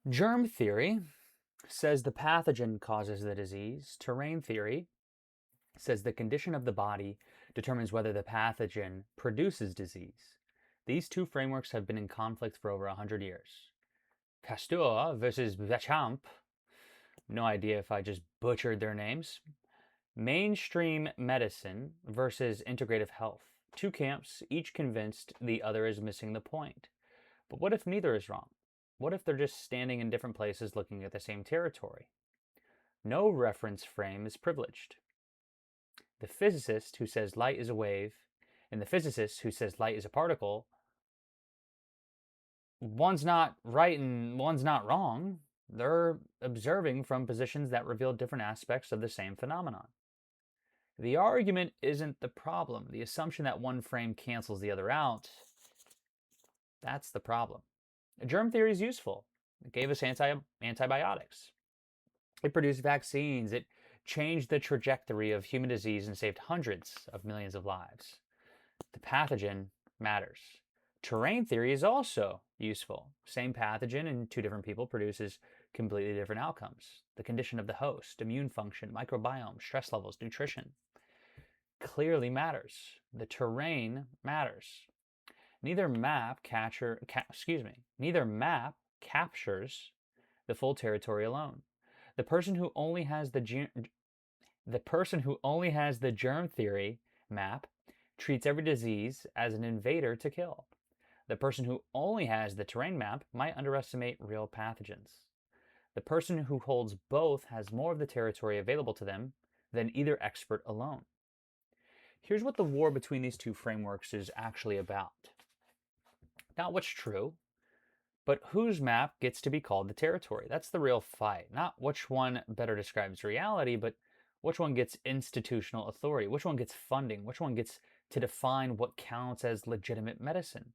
Germ theory says the pathogen causes the disease. Terrain theory says the condition of the body determines whether the pathogen produces disease. These two frameworks have been in conflict for over 100 years. Pasteur versus Bechamp, no idea if I just butchered their names. Mainstream medicine versus integrative health. Two camps, each convinced the other is missing the point. But what if neither is wrong? What if they're just standing in different places looking at the same territory? No reference frame is privileged. The physicist who says light is a wave and the physicist who says light is a particle, one's not right and one's not wrong. They're observing from positions that reveal different aspects of the same phenomenon. The argument isn't the problem. The assumption that one frame cancels the other out, that's the problem. Germ theory is useful. It gave us antibiotics. It produced vaccines. It changed the trajectory of human disease and saved hundreds of millions of lives. The pathogen matters. Terrain theory is also useful. Same pathogen in two different people produces completely different outcomes. The condition of the host, immune function, microbiome, stress levels, nutrition clearly matters. The terrain matters. Neither map captures the full territory alone. The person who only has the germ theory map treats every disease as an invader to kill. The person who only has the terrain map might underestimate real pathogens. The person who holds both has more of the territory available to them than either expert alone. Here's what the war between these two frameworks is actually about. Not what's true, but whose map gets to be called the territory. That's the real fight. Not which one better describes reality, but which one gets institutional authority, which one gets funding, which one gets to define what counts as legitimate medicine.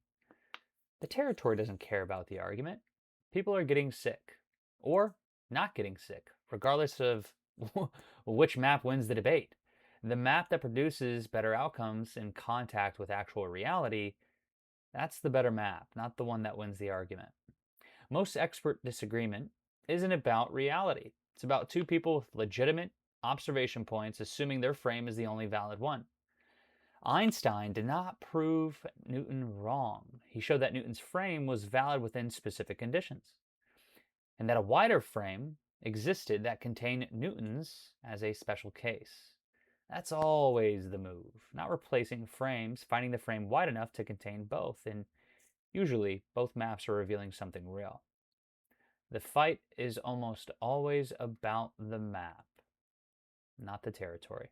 The territory doesn't care about the argument. People are getting sick, or not getting sick, regardless of which map wins the debate. The map that produces better outcomes in contact with actual reality, that's the better map, not the one that wins the argument. Most expert disagreement isn't about reality. It's about two people with legitimate observation points assuming their frame is the only valid one. Einstein did not prove Newton wrong. He showed that Newton's frame was valid within specific conditions, and that a wider frame existed that contained Newton's as a special case. That's always the move, not replacing frames, finding the frame wide enough to contain both, and usually both maps are revealing something real. The fight is almost always about the map, not the territory.